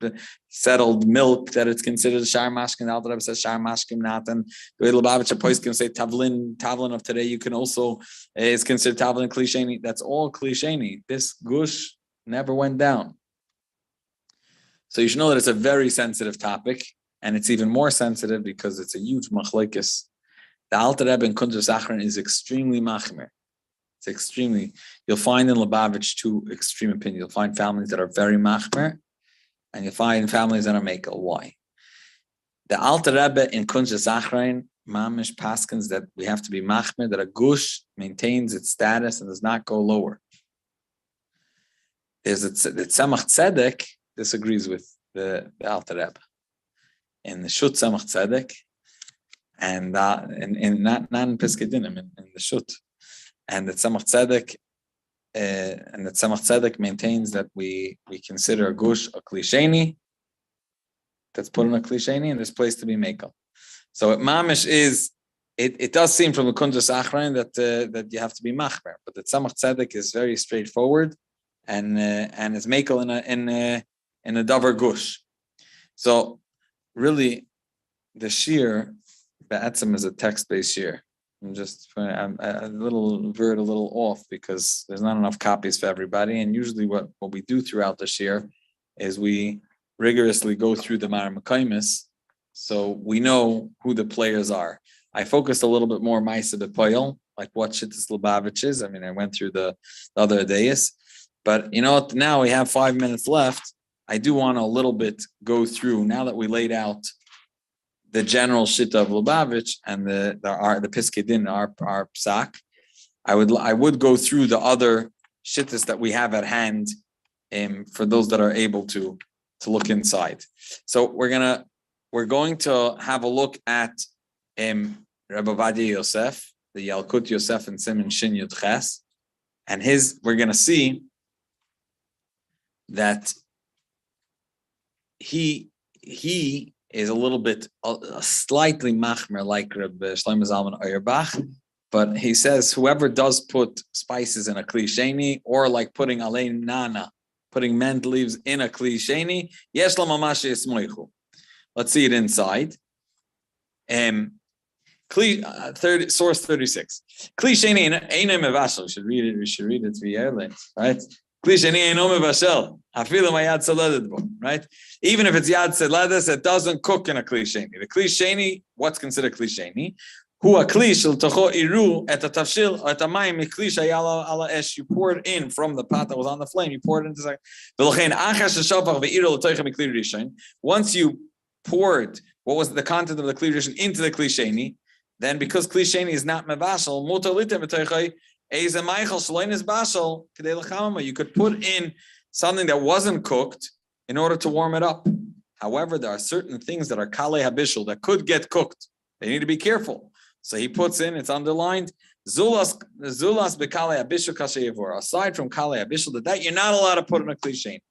[SPEAKER 1] settled milk, that it's considered shar mashkin. Alter Rebbe says shar mashkin not, and the way Lubavitcher poskim say tavlin of today, you can also, is considered tavlin kli sheni. That's all kli sheni. This gush never went down. So you should know that it's a very sensitive topic. And it's even more sensitive because it's a huge machlokes. The Alter Rebbe in Kuntres Achron is extremely machmer. It's extremely. You'll find in Lubavitch two extreme opinions. You'll find families that are very machmer, and you'll find families that are makel. Why? The Alter Rebbe in Kunzes Achrein, Mamish Paskins, that we have to be machmer, that a gush maintains its status and does not go lower. The Tzemach Tzedek disagrees with the Alter Rebbe. In the Shut Tzemach Tzedek, and not in Pesach Dinim, in the Shut. And the Tzemach Tzedek maintains that we consider a gush a klisheni that's put in a klisheni and there's place to be mekel. So it mamish is it does seem from the Kunzes Achrein that you have to be machmer, but the Tzemach Tzedek is very straightforward and is mekel in a davar gush. So really, the shir be'etzem is a text-based shir. I'm a little off because there's not enough copies for everybody. And usually what we do throughout the shir is we rigorously go through the Mar Mekaymis, so we know who the players are. I focused a little bit more Maisa B'Poyel, like what Shittas Lubavitch is. I mean, I went through the other days, but you know what? Now we have 5 minutes left. I do want to a little bit go through, now that we laid out the general Shitta of Lubavitch and the Piskei Din, our psak, I would go through the other Shittas that we have at hand for those that are able to look inside. So we're going to have a look at Rabbi Ovadia Yosef, the Yalkut Yosef and Siman Shin Yud Ches, and we're going to see that he is a little bit, slightly machmer like Rabbi Shlomo Zalman Auerbach, but he says whoever does put spices in a klisheni, or like putting alein nana, putting mint leaves in a klisheni, yesh la mamash yismoichu. Let's see it inside. Source 36. Klisheni einay mevashel. We should read it to the airlines, right? Klisheni einay mevashel. Afilu mayad seledet bo, right? Even if it's yad seledes, it doesn't cook in a klisheni. The klisheni, what's considered klisheni? Hu a klish el tocho iru et a tafshil et a mayim miklish ayala ala esh. You pour it in from the pot that was on the flame. You pour it into the. Once you poured what was the content of the kli rishon into the klisheni, then because klisheni is not mevashel, mutar litem b'toichai eiz meichel shlein is bashel kedei l'chamama. You could put in something that wasn't cooked in order to warm it up. However, there are certain things that are kalei habishul that could get cooked. They need to be careful. So he puts in, it's underlined, zulas bekalei habishul kasheyavor. Aside from kalei habishul, that you're not allowed to put in a klisheni.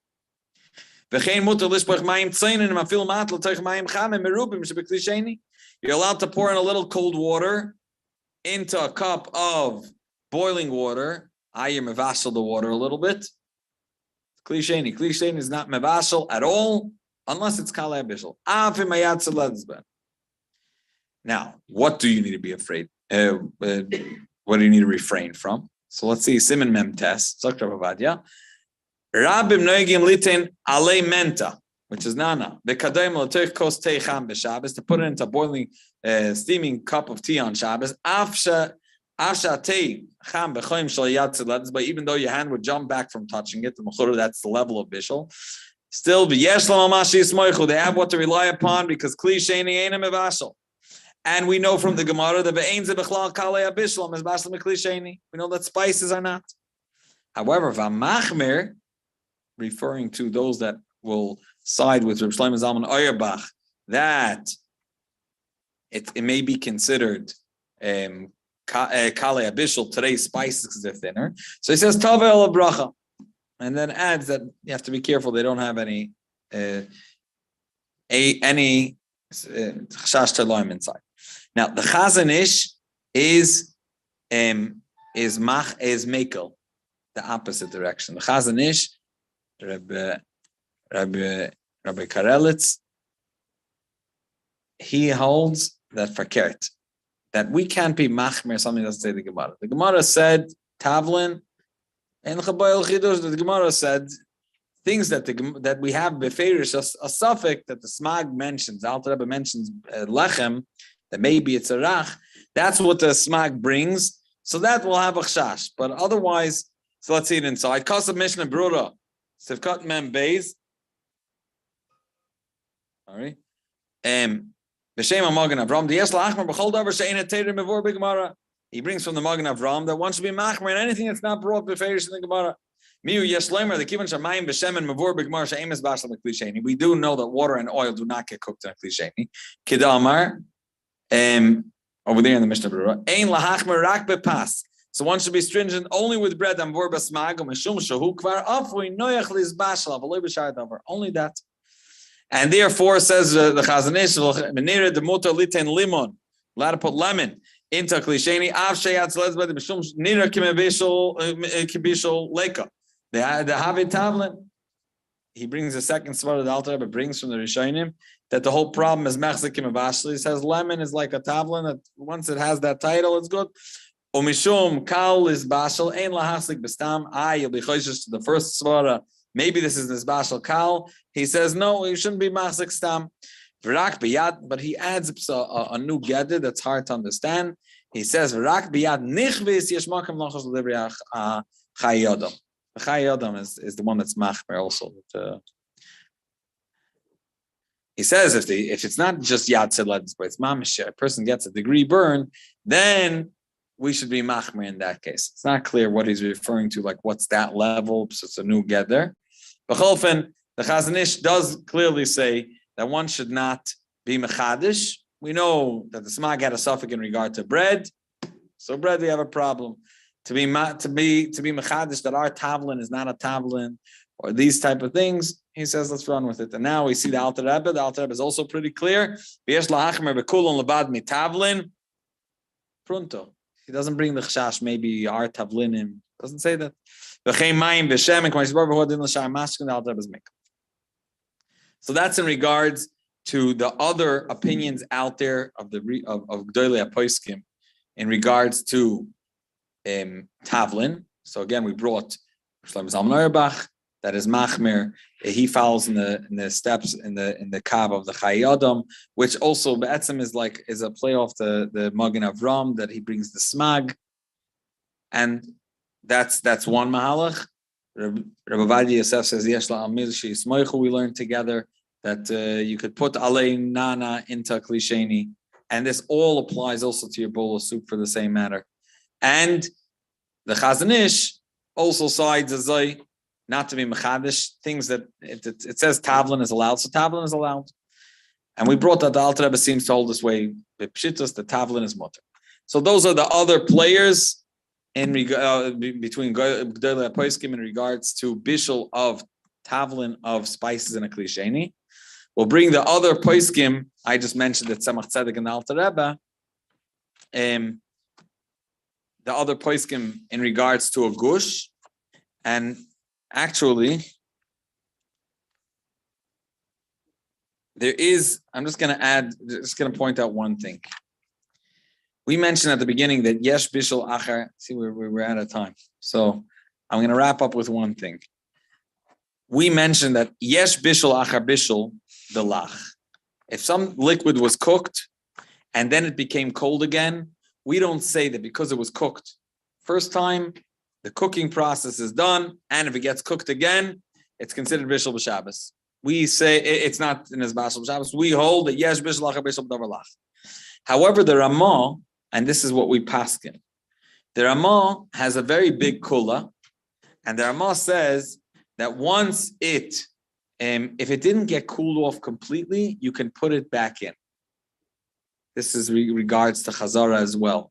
[SPEAKER 1] You're allowed to pour in a little cold water into a cup of boiling water. You mevashel the water a little bit. Klisheni. Klisheni is not mevashel at all unless it's kalei habishul. Now, what do you need to be afraid? What do you need to refrain from? So let's see. Siman Mem Tes. Dr. Ovadia. Rabim noegim litin alei menta, which is nana. Bekadem l'toich kos tei cham b'Shabbos, to put it into a boiling, steaming cup of tea on Shabbos. Afsha tei cham b'choim shal yad tzedladis, but even though your hand would jump back from touching it, that's the level of bishul. Still, v'yesh l'mamashi yismoichu, they have what to rely upon because kli sheni eina mevashel. And we know from the Gemara that ve'ein ze b'chlal kalei habishul mezbashel mikli sheni. We know that spices are not. However, v'machmer, referring to those that will side with Rabbi Shlomo Zalman Auerbach, that it may be considered kalei habishul. Today's spices they're thinner. So he says tave el bracha, and then adds that you have to be careful they don't have any chashash taloim inside. Now the Chazon Ish is mekel, the opposite direction. The Chazon Ish, Rabbi Karelitz, he holds that fakert, that we can't be machmer something that doesn't say the Gemara. The Gemara said tavlin, and the Gemara said things that we have beferish, a suffix that the Smag mentions. Alter Rebbe mentions lechem, that maybe it's a rach. That's what the Smag brings So that will have a chash. But otherwise, so let's see it inside. Kasav Mishnah Brura, Sivkat Mem Beis. Sorry. B'Shem HaMagen Avram. Diyesh la'achmer b'chol davar she'ein heterim mevor b'Gemara. He brings from the Magen Avram that one should be machmer in anything that's not brought beferish in the Gemara. Miu yesh lemer the kivan shamayim b'shem and mevor b'Gemara she'ein is bashal b'klisheni. We do know that water and oil do not get cooked in a klisheni. Kidamar. Over there in the Mishnah Berurah, ein lahachmer rak bepas. So one should be stringent only with bread and vor basmag mishum shahu kvar afui noyach lizbashal v'loy b'shar davar. Only that. And therefore, says the Chazon Ish, menira demuta liten limon. Allowed to put lemon into klisheni. Av sheyatz lezbed mishum nira kibishol leka. The Havit Tavlin. He brings a second svara the Alter Rebbe brings from the Rishonim that the whole problem is mechzekim avashli. He says lemon is like a tavlin that once it has that title, it's good. Umishum kal is bashal ein lahaslik bestam. You'll be choishes to the first svara. Maybe this is this bashal kal. He says no, you shouldn't be machzik stam. V'rak biyad, but he adds a new gedder that's hard to understand. He says v'rak biyad nichvis yesh makom lachos l'divrei chayadam. The Chayadam is the one that's machmer also. He says if it's not just Yad Tzedlet, but it's mamish, a person gets a degree burn, then we should be machmer in that case. It's not clear what he's referring to, like what's that level, so it's a new gather. But Cholfen, the Chazon Ish does clearly say that one should not be mechadish. We know that the Smag had a suffix in regard to bread, so bread we have a problem. To be mechadish that our tavlin is not a tavlin, or these type of things, he says, let's run with it. And now we see the Alter Rebbe. The Alter Rebbe is also pretty clear. Pronto. He doesn't bring the chashash, maybe our tavlinim. Doesn't say that. So that's in regards to the other opinions out there of Gdolei HaPoskim in regards to tavlin. So again, we brought Shlomo Zalman Auerbach, that is machmer. He follows in the steps in the kav of the Chayadam, which also be'etzem is a play off the Magen Avram that he brings the smag, and that's one mahalach. Rabbi Ovadia Yosef says yesh la'amil she'ismoichu. We learned together that you could put alei nana into klisheni, and this all applies also to your bowl of soup for the same matter. And the Chazon Ish also sides as not to be mechadish, things that it says tavlin is allowed, so tavlin is allowed. And we brought that the Alter Rebbe seems to hold this way, b'pshitos, the tavlin is mutter. So those are the other players in between Gdolei HaPoskim in regards to bishul of tavlin of spices in a klisheni. We'll bring the other poskim. I just mentioned that Tzemach Tzedek and the Alter Rebbe. The other poskim in regards to a gush, and actually there is. I'm just going to point out one thing. We mentioned at the beginning that yesh bishul achar. See, we're out of time, so I'm going to wrap up with one thing. We mentioned that yesh bishul achar bishul the lach. If some liquid was cooked and then it became cold again, we don't say that because it was cooked first time, the cooking process is done, and if it gets cooked again, it's considered bishul b'Shabbos. We say it's not in his bashul b'Shabbos. We hold that yesh bishul achar bishul b'davar lach. However, the Ramah, and this is what we paskin, the Ramah has a very big kula, and the Ramah says that once if it didn't get cooled off completely, you can put it back in. This is regards to chazara as well.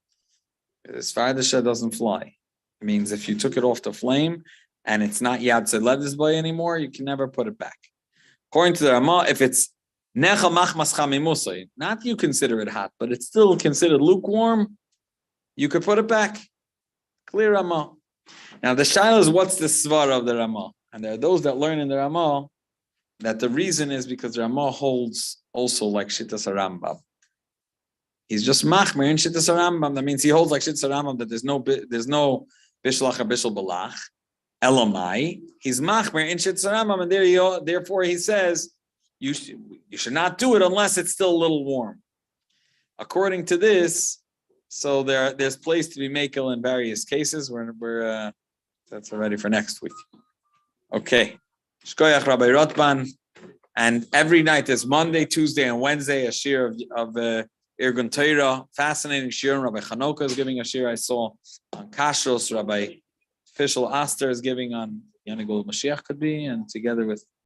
[SPEAKER 1] As far as the shed doesn't fly. It means if you took it off the flame and it's not yad tzedledes boy anymore, you can never put it back. According to the Ramah, if it's necha machmas chamimusay, not you consider it hot, but it's still considered lukewarm, you could put it back. Clear Ramah. Now the shaila is what's the svara of the Ramah, and there are those that learn in the Ramah that the reason is because the Ramah holds also like Shittas Rambam. He's just machmer in Shittas Rambam. That means he holds like Shittas Rambam that there's no bishul achar bishul balach. Elamai, he's machmer in Shittas Rambam, and therefore he says you should not do it unless it's still a little warm. According to this, So there's place to be makel in various cases. That's already for next week. Okay. Shkoyach Rabbi Rotman. And every night is Monday, Tuesday, and Wednesday, a shir of Irgun Torah. Fascinating shir. Rabbi Chanoka is giving a shir I saw on Kashrus. Rabbi Fishel Aster is giving on Yanagol Mashiach could be, and together with